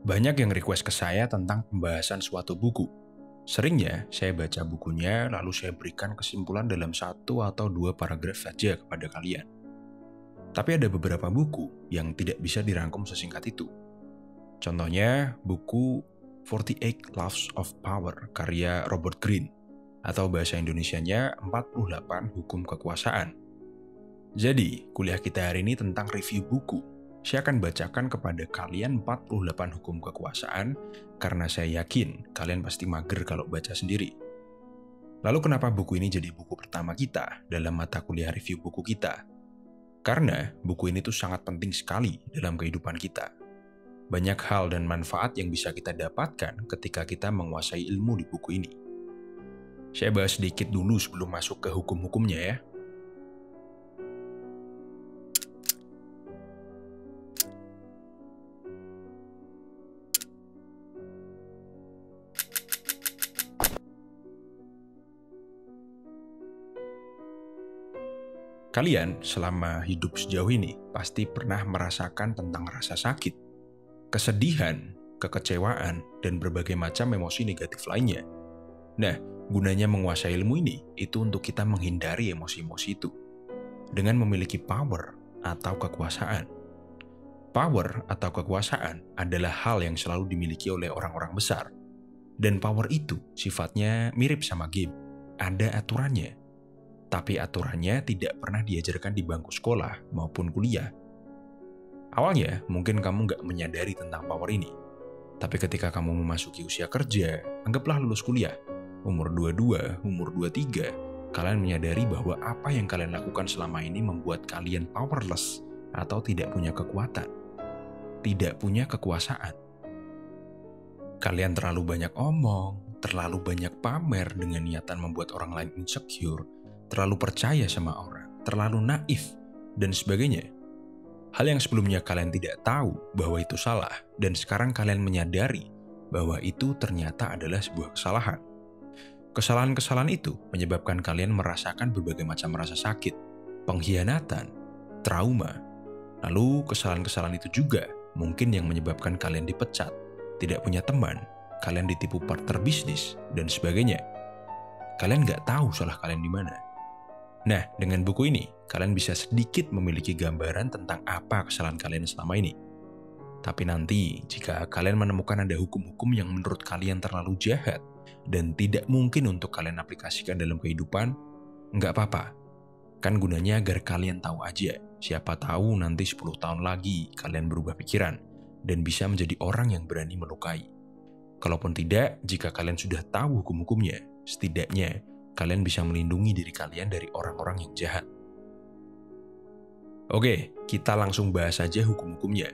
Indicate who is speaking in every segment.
Speaker 1: Banyak yang request ke saya tentang pembahasan suatu buku. Seringnya, saya baca bukunya lalu saya berikan kesimpulan dalam satu atau dua paragraf saja kepada kalian. Tapi ada beberapa buku yang tidak bisa dirangkum sesingkat itu. Contohnya, buku 48 Laws of Power karya Robert Greene, atau bahasa Indonesianya 48 Hukum Kekuasaan. Jadi, kuliah kita hari ini tentang review buku. Saya akan bacakan kepada kalian 48 hukum kekuasaan karena saya yakin kalian pasti mager kalau baca sendiri. Lalu kenapa buku ini jadi buku pertama kita dalam mata kuliah review buku kita? Karena buku ini tuh sangat penting sekali dalam kehidupan kita. Banyak hal dan manfaat yang bisa kita dapatkan ketika kita menguasai ilmu di buku ini. Saya bahas sedikit dulu sebelum masuk ke hukum-hukumnya ya. Kalian selama hidup sejauh ini pasti pernah merasakan tentang rasa sakit, kesedihan, kekecewaan, dan berbagai macam emosi negatif lainnya. Nah, gunanya menguasai ilmu ini itu untuk kita menghindari emosi-emosi itu dengan memiliki power atau kekuasaan. Power atau kekuasaan adalah hal yang selalu dimiliki oleh orang-orang besar. Dan power itu sifatnya mirip sama game, ada aturannya. Tapi aturannya tidak pernah diajarkan di bangku sekolah maupun kuliah. Awalnya, mungkin kamu nggak menyadari tentang power ini. Tapi ketika kamu memasuki usia kerja, anggaplah lulus kuliah, umur 22, umur 23, kalian menyadari bahwa apa yang kalian lakukan selama ini membuat kalian powerless atau tidak punya kekuatan, tidak punya kekuasaan. Kalian terlalu banyak omong, terlalu banyak pamer dengan niatan membuat orang lain insecure, terlalu percaya sama orang, terlalu naif, dan sebagainya. Hal yang sebelumnya kalian tidak tahu bahwa itu salah, dan sekarang kalian menyadari bahwa itu ternyata adalah sebuah kesalahan. Kesalahan-kesalahan itu menyebabkan kalian merasakan berbagai macam rasa sakit, pengkhianatan, trauma. Lalu kesalahan-kesalahan itu juga mungkin yang menyebabkan kalian dipecat, tidak punya teman, kalian ditipu partner bisnis, dan sebagainya. Kalian nggak tahu salah kalian di mana. Nah, dengan buku ini, kalian bisa sedikit memiliki gambaran tentang apa kesalahan kalian selama ini. Tapi nanti, jika kalian menemukan ada hukum-hukum yang menurut kalian terlalu jahat dan tidak mungkin untuk kalian aplikasikan dalam kehidupan, nggak apa-apa. Kan gunanya agar kalian tahu aja, siapa tahu nanti 10 tahun lagi kalian berubah pikiran dan bisa menjadi orang yang berani melukai. Kalaupun tidak, jika kalian sudah tahu hukum-hukumnya, setidaknya kalian bisa melindungi diri kalian dari orang-orang yang jahat. Oke, kita langsung bahas saja hukum-hukumnya.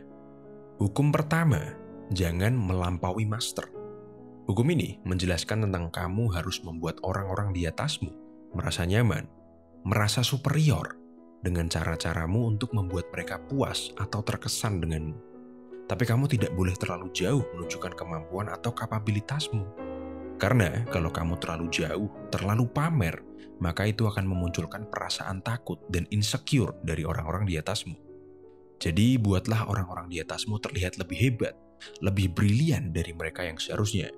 Speaker 1: Hukum pertama, jangan melampaui master. Hukum ini menjelaskan tentang kamu harus membuat orang-orang di atasmu merasa nyaman, merasa superior dengan cara-caramu untuk membuat mereka puas atau terkesan denganmu. Tapi kamu tidak boleh terlalu jauh menunjukkan kemampuan atau kapabilitasmu. Karena kalau kamu terlalu jauh, terlalu pamer, maka itu akan memunculkan perasaan takut dan insecure dari orang-orang di atasmu. Jadi buatlah orang-orang di atasmu terlihat lebih hebat, lebih brilian dari mereka yang seharusnya.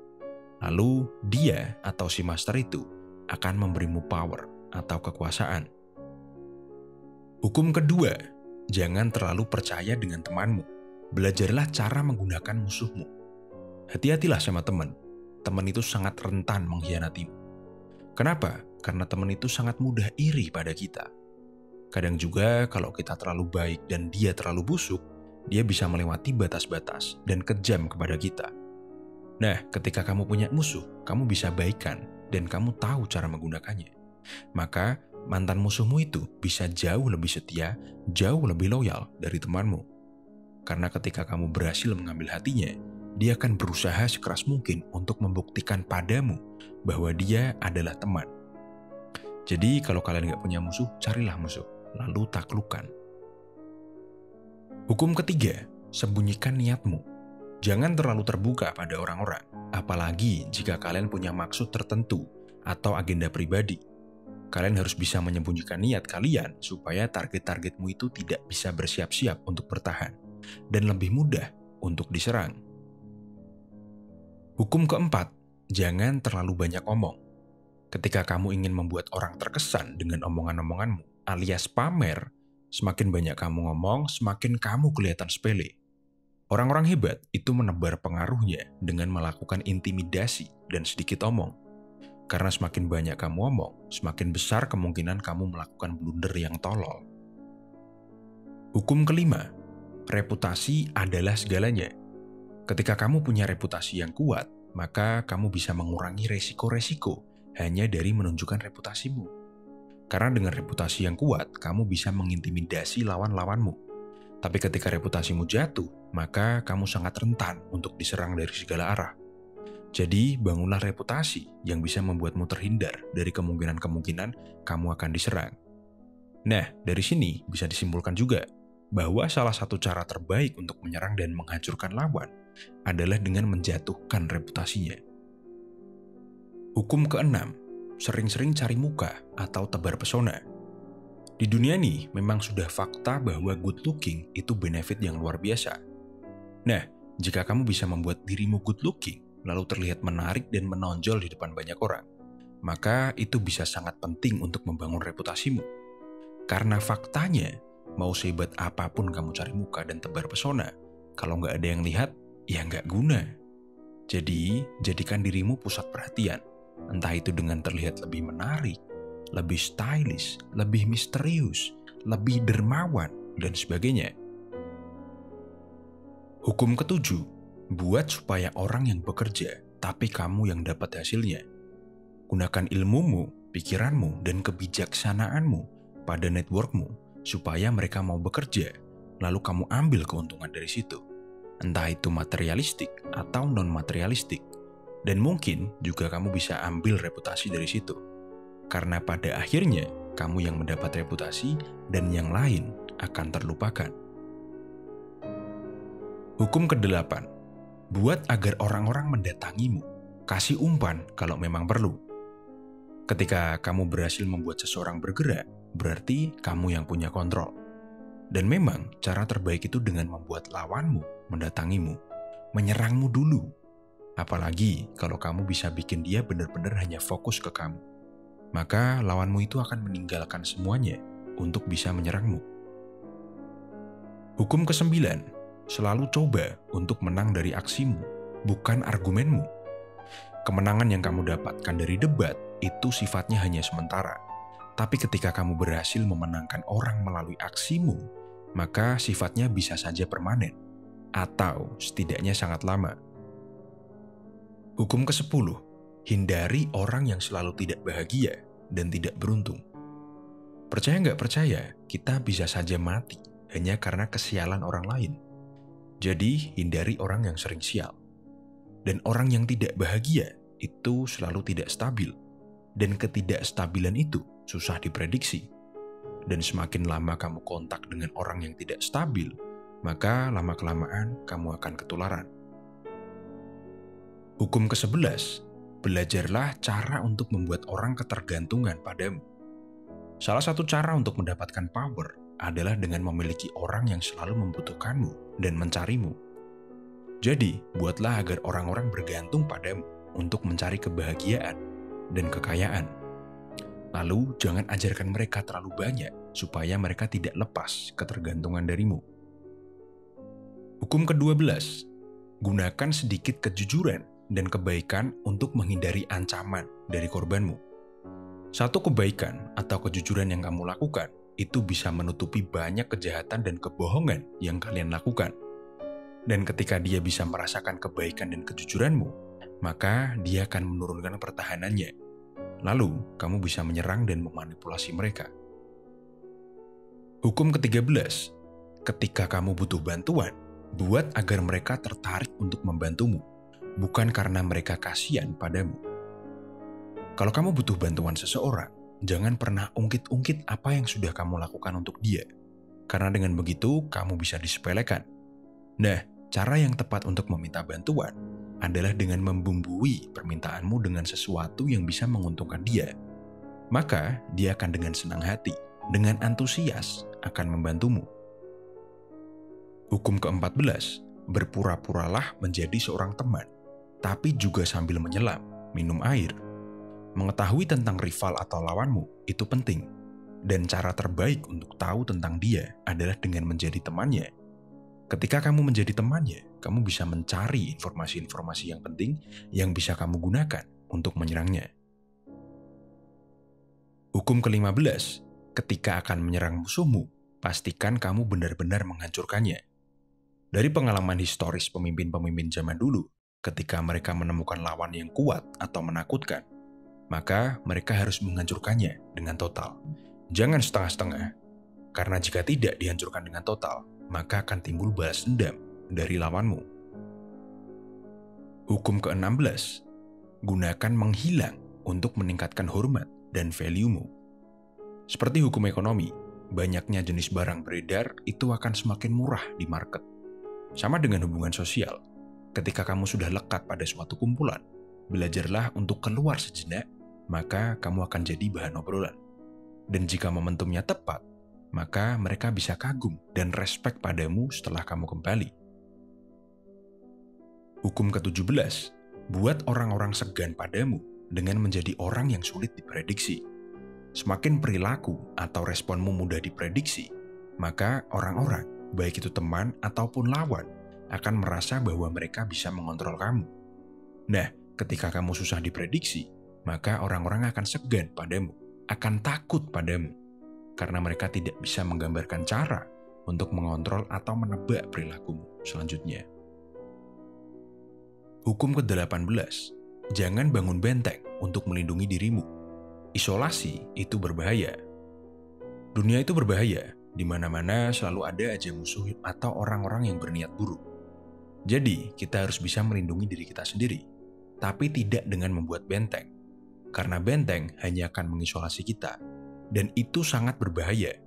Speaker 1: Lalu dia atau si master itu akan memberimu power atau kekuasaan. Hukum kedua, jangan terlalu percaya dengan temanmu. Belajarlah cara menggunakan musuhmu. Hati-hatilah sama teman. Teman itu sangat rentan mengkhianatimu. Kenapa? Karena teman itu sangat mudah iri pada kita. Kadang juga kalau kita terlalu baik dan dia terlalu busuk, dia bisa melewati batas-batas dan kejam kepada kita. Nah, ketika kamu punya musuh, kamu bisa baikan dan kamu tahu cara menggunakannya. Maka mantan musuhmu itu bisa jauh lebih setia, jauh lebih loyal dari temanmu. Karena ketika kamu berhasil mengambil hatinya, dia akan berusaha sekeras mungkin untuk membuktikan padamu bahwa dia adalah teman. Jadi kalau kalian gak punya musuh, carilah musuh, lalu taklukkan. Hukum ketiga, sembunyikan niatmu. Jangan terlalu terbuka pada orang-orang, apalagi jika kalian punya maksud tertentu atau agenda pribadi. Kalian harus bisa menyembunyikan niat kalian supaya target-targetmu itu tidak bisa bersiap-siap untuk bertahan dan lebih mudah untuk diserang. Hukum keempat, jangan terlalu banyak omong. Ketika kamu ingin membuat orang terkesan dengan omongan-omonganmu alias pamer, semakin banyak kamu ngomong, semakin kamu kelihatan sepele. Orang-orang hebat itu menebar pengaruhnya dengan melakukan intimidasi dan sedikit omong. Karena semakin banyak kamu omong, semakin besar kemungkinan kamu melakukan blunder yang tolol. Hukum kelima, reputasi adalah segalanya. Ketika kamu punya reputasi yang kuat, maka kamu bisa mengurangi resiko-resiko hanya dari menunjukkan reputasimu. Karena dengan reputasi yang kuat, kamu bisa mengintimidasi lawan-lawanmu. Tapi ketika reputasimu jatuh, maka kamu sangat rentan untuk diserang dari segala arah. Jadi, bangunlah reputasi yang bisa membuatmu terhindar dari kemungkinan-kemungkinan kamu akan diserang. Nah, dari sini bisa disimpulkan juga bahwa salah satu cara terbaik untuk menyerang dan menghancurkan lawan adalah dengan menjatuhkan reputasinya. Hukum keenam, sering-sering cari muka atau tebar pesona. Di dunia ini memang sudah fakta bahwa good looking itu benefit yang luar biasa. Nah, jika kamu bisa membuat dirimu good looking, lalu terlihat menarik dan menonjol di depan banyak orang, maka itu bisa sangat penting untuk membangun reputasimu. Karena faktanya, mau sehebat apapun kamu cari muka dan tebar pesona, kalau nggak ada yang lihat, ya nggak guna. Jadi, jadikan dirimu pusat perhatian, entah itu dengan terlihat lebih menarik, lebih stylish, lebih misterius, lebih dermawan, dan sebagainya. Hukum ketujuh, buat supaya orang yang bekerja, tapi kamu yang dapat hasilnya. Gunakan ilmumu, pikiranmu, dan kebijaksanaanmu pada networkmu, supaya mereka mau bekerja, lalu kamu ambil keuntungan dari situ. Entah itu materialistik atau non-materialistik. Dan mungkin juga kamu bisa ambil reputasi dari situ. Karena pada akhirnya, kamu yang mendapat reputasi dan yang lain akan terlupakan. Hukum ke-8. Buat agar orang-orang mendatangimu. Kasih umpan kalau memang perlu. Ketika kamu berhasil membuat seseorang bergerak, berarti kamu yang punya kontrol. Dan memang cara terbaik itu dengan membuat lawanmu mendatangimu, menyerangmu dulu. Apalagi kalau kamu bisa bikin dia benar-benar hanya fokus ke kamu. Maka lawanmu itu akan meninggalkan semuanya untuk bisa menyerangmu. Hukum ke-9. Selalu coba untuk menang dari aksimu, bukan argumenmu. Kemenangan yang kamu dapatkan dari debat itu sifatnya hanya sementara. Tapi ketika kamu berhasil memenangkan orang melalui aksimu, maka sifatnya bisa saja permanen, atau setidaknya sangat lama. Hukum ke-10. Hindari orang yang selalu tidak bahagia dan tidak beruntung. Percaya nggak percaya, kita bisa saja mati hanya karena kesialan orang lain. Jadi, hindari orang yang sering sial. Dan orang yang tidak bahagia itu selalu tidak stabil. Dan ketidakstabilan itu susah diprediksi. Dan semakin lama kamu kontak dengan orang yang tidak stabil, maka lama-kelamaan kamu akan ketularan. Hukum ke-11. Belajarlah cara untuk membuat orang ketergantungan padamu. Salah satu cara untuk mendapatkan power adalah dengan memiliki orang yang selalu membutuhkanmu dan mencarimu. Jadi, buatlah agar orang-orang bergantung padamu untuk mencari kebahagiaan dan kekayaan. Lalu, jangan ajarkan mereka terlalu banyak supaya mereka tidak lepas ketergantungan darimu. Hukum ke-12. Gunakan sedikit kejujuran dan kebaikan untuk menghindari ancaman dari korbanmu. Satu kebaikan atau kejujuran yang kamu lakukan itu bisa menutupi banyak kejahatan dan kebohongan yang kalian lakukan. Dan ketika dia bisa merasakan kebaikan dan kejujuranmu, maka dia akan menurunkan pertahanannya. Lalu, kamu bisa menyerang dan memanipulasi mereka. Hukum ke-13. Ketika kamu butuh bantuan, buat agar mereka tertarik untuk membantumu, bukan karena mereka kasihan padamu. Kalau kamu butuh bantuan seseorang, jangan pernah ungkit-ungkit apa yang sudah kamu lakukan untuk dia. Karena dengan begitu, kamu bisa disepelekan. Nah, cara yang tepat untuk meminta bantuan adalah dengan membumbui permintaanmu dengan sesuatu yang bisa menguntungkan dia. Maka, dia akan dengan senang hati, dengan antusias, akan membantumu. Hukum ke-14. Berpura-puralah menjadi seorang teman. tapi juga sambil menyelam, minum air. Mengetahui tentang rival atau lawanmu itu penting, dan cara terbaik untuk tahu tentang dia adalah dengan menjadi temannya. Ketika kamu menjadi temannya, kamu bisa mencari informasi-informasi yang penting yang bisa kamu gunakan untuk menyerangnya. Hukum ke-15, ketika akan menyerang musuhmu, pastikan kamu benar-benar menghancurkannya. Dari pengalaman historis pemimpin-pemimpin zaman dulu, ketika mereka menemukan lawan yang kuat atau menakutkan, maka mereka harus menghancurkannya dengan total. Jangan setengah-setengah, karena jika tidak dihancurkan dengan total, maka akan timbul balas dendam dari lawanmu. Hukum ke-16, gunakan menghilang untuk meningkatkan hormat dan value-mu. Seperti hukum ekonomi, banyaknya jenis barang beredar itu akan semakin murah di market. Sama dengan hubungan sosial, ketika kamu sudah lekat pada suatu kumpulan, belajarlah untuk keluar sejenak, maka kamu akan jadi bahan obrolan. Dan jika momentumnya tepat, maka mereka bisa kagum dan respek padamu setelah kamu kembali. Hukum ke-17, buat orang-orang segan padamu dengan menjadi orang yang sulit diprediksi. Semakin perilaku atau responmu mudah diprediksi, maka orang-orang, baik itu teman ataupun lawan, akan merasa bahwa mereka bisa mengontrol kamu. Nah, ketika kamu susah diprediksi, maka orang-orang akan segan padamu, akan takut padamu, karena mereka tidak bisa menggambarkan cara untuk mengontrol atau menebak perilakumu selanjutnya. Hukum ke-18, jangan bangun benteng untuk melindungi dirimu. Isolasi itu berbahaya. Dunia itu berbahaya, di mana-mana selalu ada aja musuh atau orang-orang yang berniat buruk. Jadi, kita harus bisa melindungi diri kita sendiri, tapi tidak dengan membuat benteng. Karena benteng hanya akan mengisolasi kita, dan itu sangat berbahaya.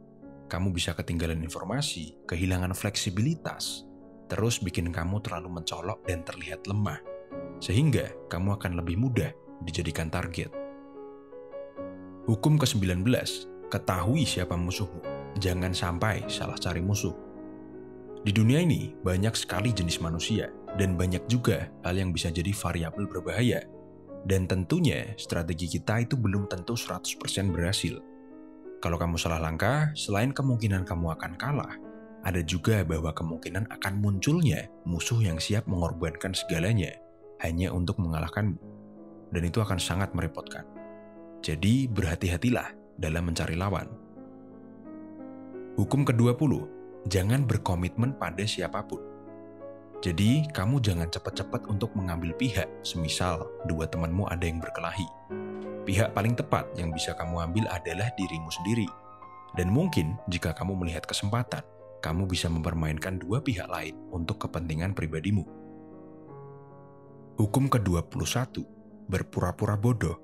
Speaker 1: Kamu bisa ketinggalan informasi, kehilangan fleksibilitas, terus bikin kamu terlalu mencolok dan terlihat lemah, sehingga kamu akan lebih mudah dijadikan target. Hukum ke-19, ketahui siapa musuhmu. Jangan sampai salah cari musuh. Di dunia ini banyak sekali jenis manusia dan banyak juga hal yang bisa jadi variabel berbahaya. Dan tentunya strategi kita itu belum tentu 100% berhasil. Kalau kamu salah langkah, selain kemungkinan kamu akan kalah, ada juga bahwa kemungkinan akan munculnya musuh yang siap mengorbankan segalanya hanya untuk mengalahkanmu. Dan itu akan sangat merepotkan. Jadi berhati-hatilah dalam mencari lawan. Hukum ke-20, jangan berkomitmen pada siapapun. Jadi, kamu jangan cepat-cepat untuk mengambil pihak, semisal dua temanmu ada yang berkelahi. Pihak paling tepat yang bisa kamu ambil adalah dirimu sendiri. Dan mungkin jika kamu melihat kesempatan, kamu bisa mempermainkan dua pihak lain untuk kepentingan pribadimu. Hukum ke-21, berpura-pura bodoh.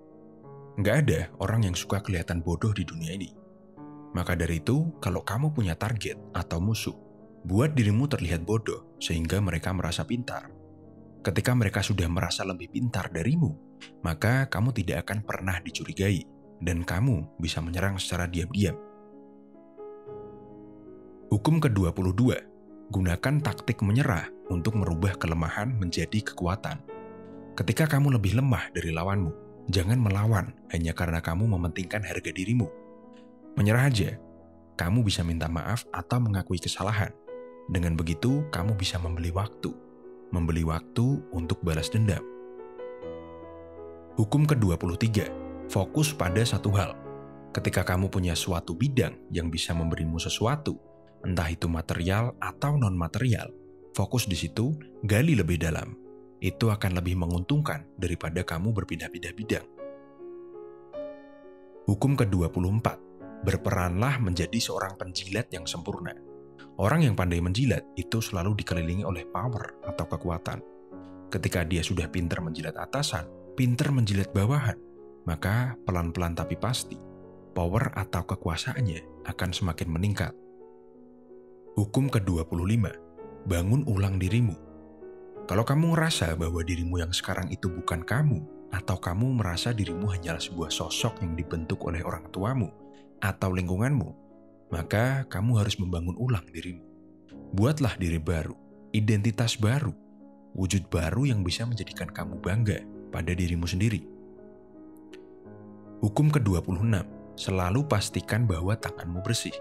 Speaker 1: Nggak ada orang yang suka kelihatan bodoh di dunia ini. Maka dari itu, kalau kamu punya target atau musuh, buat dirimu terlihat bodoh sehingga mereka merasa pintar. Ketika mereka sudah merasa lebih pintar darimu, maka kamu tidak akan pernah dicurigai dan kamu bisa menyerang secara diam-diam. Hukum ke-22, gunakan taktik menyerah untuk merubah kelemahan menjadi kekuatan. Ketika kamu lebih lemah dari lawanmu, jangan melawan hanya karena kamu mementingkan harga dirimu. Menyerah aja, kamu bisa minta maaf atau mengakui kesalahan. Dengan begitu, kamu bisa membeli waktu untuk balas dendam. Hukum ke-23, fokus pada satu hal. Ketika kamu punya suatu bidang yang bisa memberimu sesuatu, entah itu material atau non-material, fokus di situ, gali lebih dalam. Itu akan lebih menguntungkan daripada kamu berpindah-pindah bidang. Hukum ke-24, berperanlah menjadi seorang penjilat yang sempurna. Orang yang pandai menjilat itu selalu dikelilingi oleh power atau kekuatan. Ketika dia sudah pintar menjilat atasan, pintar menjilat bawahan, maka pelan-pelan tapi pasti, power atau kekuasaannya akan semakin meningkat. Hukum ke-25, bangun ulang dirimu. Kalau kamu ngerasa bahwa dirimu yang sekarang itu bukan kamu, atau kamu merasa dirimu hanyalah sebuah sosok yang dibentuk oleh orang tuamu, atau lingkunganmu, maka kamu harus membangun ulang dirimu. Buatlah diri baru, identitas baru, wujud baru yang bisa menjadikan kamu bangga pada dirimu sendiri. Hukum ke-26, selalu pastikan bahwa tanganmu bersih.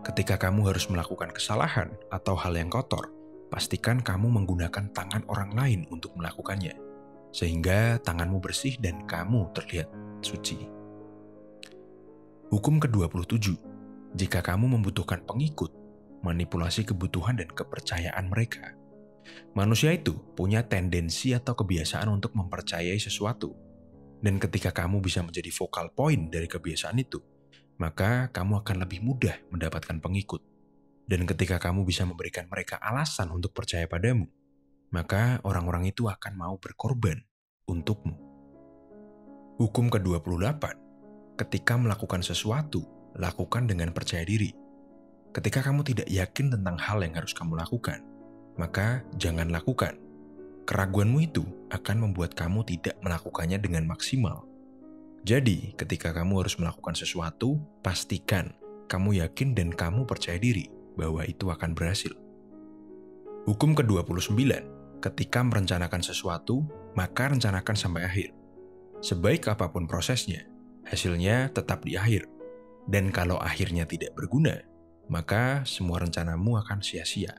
Speaker 1: Ketika kamu harus melakukan kesalahan atau hal yang kotor, pastikan kamu menggunakan tangan orang lain untuk melakukannya, sehingga tanganmu bersih dan kamu terlihat suci. Hukum ke-27, jika kamu membutuhkan pengikut, manipulasi kebutuhan dan kepercayaan mereka. Manusia itu punya tendensi atau kebiasaan untuk mempercayai sesuatu. Dan ketika kamu bisa menjadi focal point dari kebiasaan itu, maka kamu akan lebih mudah mendapatkan pengikut. Dan ketika kamu bisa memberikan mereka alasan untuk percaya padamu, maka orang-orang itu akan mau berkorban untukmu. Hukum ke-28, ketika melakukan sesuatu, lakukan dengan percaya diri. Ketika kamu tidak yakin tentang hal yang harus kamu lakukan, maka jangan lakukan. Keraguanmu itu akan membuat kamu tidak melakukannya dengan maksimal. Jadi, ketika kamu harus melakukan sesuatu, pastikan kamu yakin dan kamu percaya diri bahwa itu akan berhasil. Hukum ke-29, ketika merencanakan sesuatu, maka rencanakan sampai akhir. Sebaik apapun prosesnya, hasilnya tetap di akhir. Dan kalau akhirnya tidak berguna, maka semua rencanamu akan sia-sia.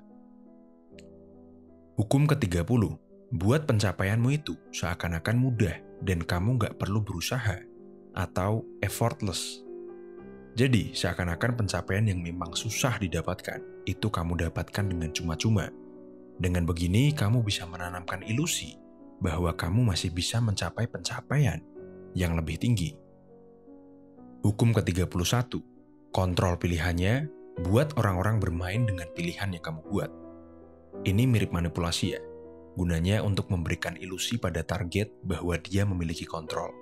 Speaker 1: Hukum ke-30, buat pencapaianmu itu seakan-akan mudah dan kamu nggak perlu berusaha atau effortless. Jadi, seakan-akan pencapaian yang memang susah didapatkan, itu kamu dapatkan dengan cuma-cuma. Dengan begini, kamu bisa menanamkan ilusi bahwa kamu masih bisa mencapai pencapaian yang lebih tinggi. Hukum ke-31, kontrol pilihannya, buat orang-orang bermain dengan pilihan yang kamu buat. Ini mirip manipulasi ya, gunanya untuk memberikan ilusi pada target bahwa dia memiliki kontrol,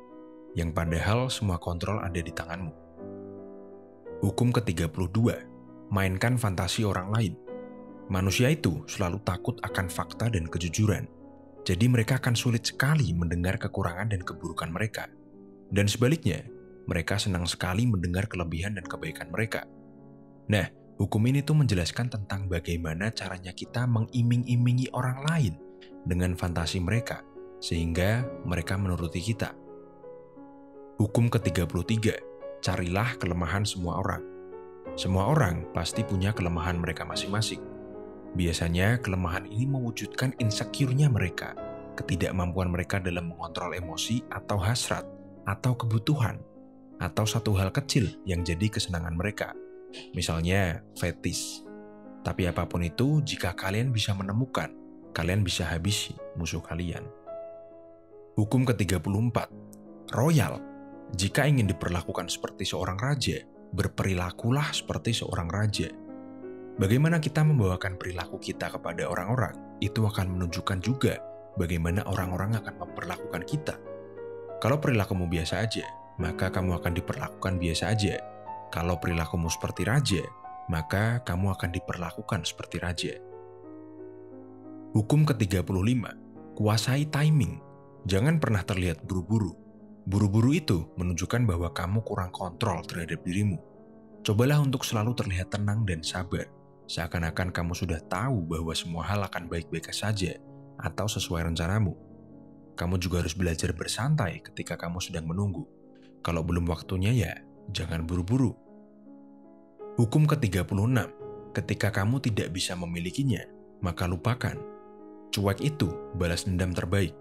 Speaker 1: yang padahal semua kontrol ada di tanganmu. Hukum ke-32, mainkan fantasi orang lain. Manusia itu selalu takut akan fakta dan kejujuran, jadi mereka akan sulit sekali mendengar kekurangan dan keburukan mereka. Dan sebaliknya, mereka senang sekali mendengar kelebihan dan kebaikan mereka. Nah, hukum ini tuh menjelaskan tentang bagaimana caranya kita mengiming-imingi orang lain dengan fantasi mereka, sehingga mereka menuruti kita. Hukum ke-33, carilah kelemahan semua orang. Semua orang pasti punya kelemahan mereka masing-masing. Biasanya kelemahan ini mewujudkan insecure-nya mereka, ketidakmampuan mereka dalam mengontrol emosi atau hasrat, atau kebutuhan, atau satu hal kecil yang jadi kesenangan mereka. Misalnya, fetish. Tapi apapun itu, jika kalian bisa menemukan, kalian bisa habisi musuh kalian. Hukum ke-34, royal. Jika ingin diperlakukan seperti seorang raja, berperilakulah seperti seorang raja. Bagaimana kita membawakan perilaku kita kepada orang-orang, itu akan menunjukkan juga bagaimana orang-orang akan memperlakukan kita. Kalau perilakumu biasa aja, maka kamu akan diperlakukan biasa aja. Kalau perilakumu seperti raja, maka kamu akan diperlakukan seperti raja. Hukum ke-35, kuasai timing. Jangan pernah terlihat buru-buru. Buru-buru itu menunjukkan bahwa kamu kurang kontrol terhadap dirimu. Cobalah untuk selalu terlihat tenang dan sabar, seakan-akan kamu sudah tahu bahwa semua hal akan baik-baik saja atau sesuai rencanamu. Kamu juga harus belajar bersantai ketika kamu sedang menunggu. Kalau belum waktunya ya, jangan buru-buru. Hukum ke-36, ketika kamu tidak bisa memilikinya, maka lupakan. Cuek itu balas dendam terbaik.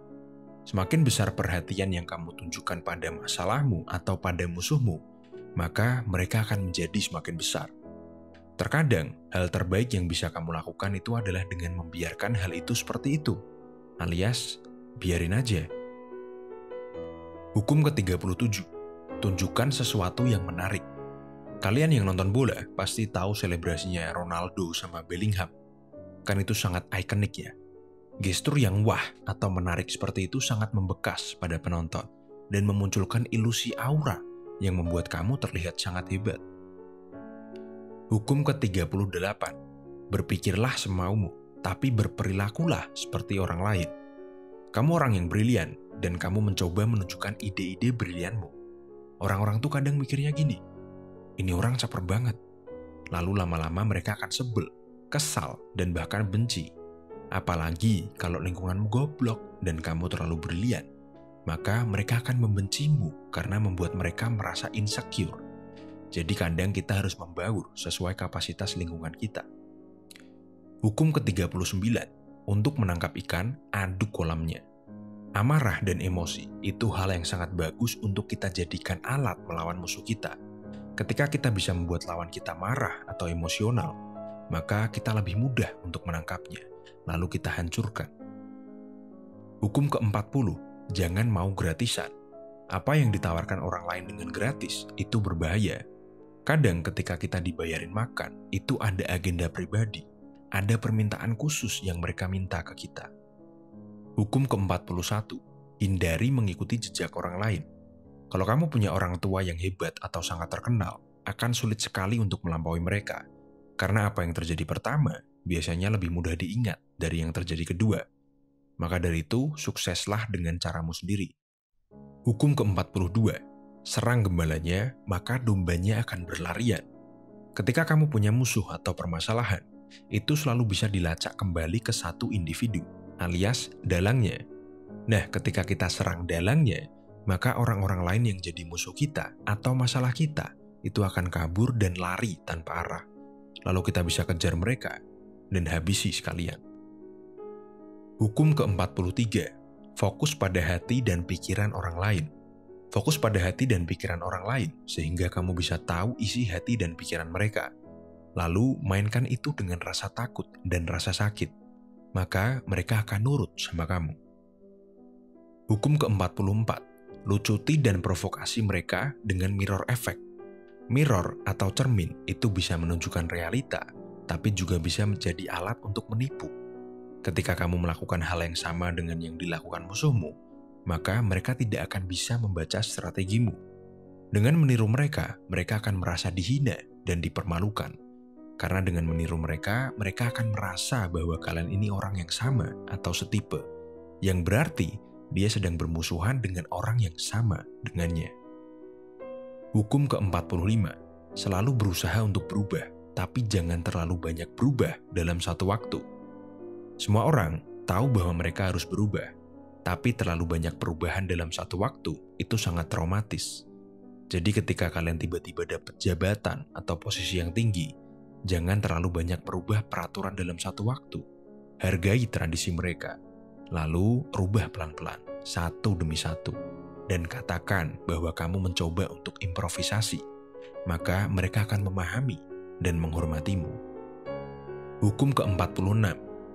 Speaker 1: Semakin besar perhatian yang kamu tunjukkan pada masalahmu atau pada musuhmu, maka mereka akan menjadi semakin besar. Terkadang, hal terbaik yang bisa kamu lakukan itu adalah dengan membiarkan hal itu seperti itu, alias biarin aja. Hukum ke-37, tunjukkan sesuatu yang menarik. Kalian yang nonton bola pasti tahu selebrasinya Ronaldo sama Bellingham. Kan itu sangat ikonik ya. Gestur yang wah atau menarik seperti itu sangat membekas pada penonton dan memunculkan ilusi aura yang membuat kamu terlihat sangat hebat. Hukum ke-38, berpikirlah semaumu, tapi berperilakulah seperti orang lain. Kamu orang yang brilian dan kamu mencoba menunjukkan ide-ide brilianmu. Orang-orang tuh kadang mikirnya gini, ini orang caper banget. Lalu lama-lama mereka akan sebel, kesal, dan bahkan benci. Apalagi kalau lingkunganmu goblok dan kamu terlalu brilian, maka mereka akan membencimu karena membuat mereka merasa insecure. Jadi kadang kita harus membaur sesuai kapasitas lingkungan kita. Hukum ke-39, untuk menangkap ikan, aduk kolamnya. Amarah dan emosi itu hal yang sangat bagus untuk kita jadikan alat melawan musuh kita. Ketika kita bisa membuat lawan kita marah atau emosional, maka kita lebih mudah untuk menangkapnya, lalu kita hancurkan. Hukum ke-40, jangan mau gratisan. Apa yang ditawarkan orang lain dengan gratis itu berbahaya. Kadang ketika kita dibayarin makan, itu ada agenda pribadi, ada permintaan khusus yang mereka minta ke kita. Hukum ke-41, hindari mengikuti jejak orang lain. Kalau kamu punya orang tua yang hebat atau sangat terkenal, akan sulit sekali untuk melampaui mereka. Karena apa yang terjadi pertama, biasanya lebih mudah diingat dari yang terjadi kedua. Maka dari itu, sukseslah dengan caramu sendiri. Hukum ke-42, serang gembalanya, maka dombanya akan berlarian. Ketika kamu punya musuh atau permasalahan, itu selalu bisa dilacak kembali ke satu individu, alias dalangnya. Nah, ketika kita serang dalangnya, maka orang-orang lain yang jadi musuh kita atau masalah kita, itu akan kabur dan lari tanpa arah. Lalu kita bisa kejar mereka dan habisi sekalian. Hukum ke-43, fokus pada hati dan pikiran orang lain. Fokus pada hati dan pikiran orang lain, sehingga kamu bisa tahu isi hati dan pikiran mereka. Lalu mainkan itu dengan rasa takut dan rasa sakit. Maka mereka akan nurut sama kamu. Hukum ke-44, lucuti dan provokasi mereka dengan mirror effect. Mirror atau cermin itu bisa menunjukkan realita, tapi juga bisa menjadi alat untuk menipu. Ketika kamu melakukan hal yang sama dengan yang dilakukan musuhmu, maka mereka tidak akan bisa membaca strategimu. Dengan meniru mereka, mereka akan merasa dihina dan dipermalukan. Karena dengan meniru mereka, mereka akan merasa bahwa kalian ini orang yang sama atau setipe, yang berarti dia sedang bermusuhan dengan orang yang sama dengannya. Hukum ke-45, selalu berusaha untuk berubah, tapi jangan terlalu banyak berubah dalam satu waktu. Semua orang tahu bahwa mereka harus berubah, tapi terlalu banyak perubahan dalam satu waktu itu sangat traumatis. Jadi ketika kalian tiba-tiba dapat jabatan atau posisi yang tinggi, jangan terlalu banyak berubah peraturan dalam satu waktu. Hargai tradisi mereka, lalu rubah pelan-pelan, satu demi satu. Dan katakan bahwa kamu mencoba untuk improvisasi, maka mereka akan memahami dan menghormatimu. Hukum ke-46,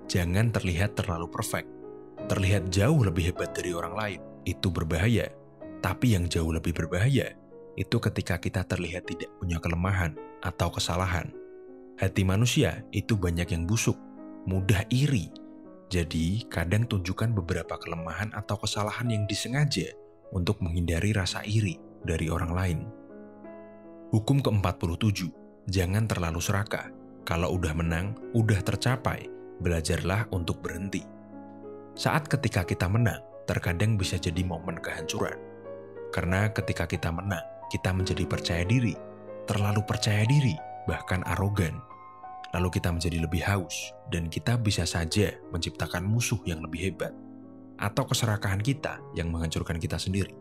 Speaker 1: jangan terlihat terlalu perfect. Terlihat jauh lebih hebat dari orang lain, itu berbahaya. Tapi yang jauh lebih berbahaya, itu ketika kita terlihat tidak punya kelemahan atau kesalahan. Hati manusia itu banyak yang busuk, mudah iri. Jadi, kadang tunjukkan beberapa kelemahan atau kesalahan yang disengaja untuk menghindari rasa iri dari orang lain. Hukum ke-47, jangan terlalu serakah. Kalau udah menang, udah tercapai, belajarlah untuk berhenti. Saat ketika kita menang, terkadang bisa jadi momen kehancuran. Karena ketika kita menang, kita menjadi percaya diri, terlalu percaya diri, bahkan arogan. Lalu kita menjadi lebih haus, dan kita bisa saja menciptakan musuh yang lebih hebat. Atau keserakahan kita yang menghancurkan kita sendiri.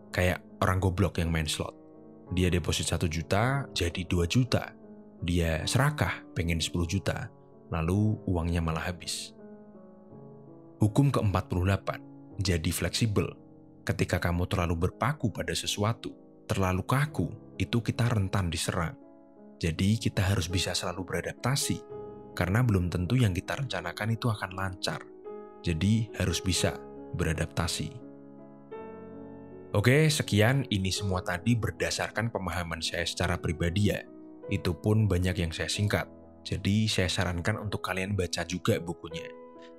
Speaker 1: Kayak orang goblok yang main slot. Dia deposit 1 juta, jadi 2 juta. Dia serakah, pengen 10 juta. Lalu uangnya malah habis. Hukum ke-48, jadi fleksibel. Ketika kamu terlalu berpaku pada sesuatu, terlalu kaku, itu kita rentan diserang. Jadi kita harus bisa selalu beradaptasi, karena belum tentu yang kita rencanakan itu akan lancar. Jadi harus bisa beradaptasi. Oke, sekian ini semua tadi berdasarkan pemahaman saya secara pribadi ya. Itu pun banyak yang saya singkat. Jadi saya sarankan untuk kalian baca juga bukunya.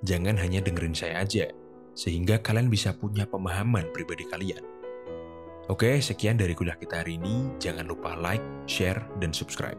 Speaker 1: Jangan hanya dengerin saya aja, sehingga kalian bisa punya pemahaman pribadi kalian. Oke, sekian dari kuliah kita hari ini. Jangan lupa like, share, dan subscribe.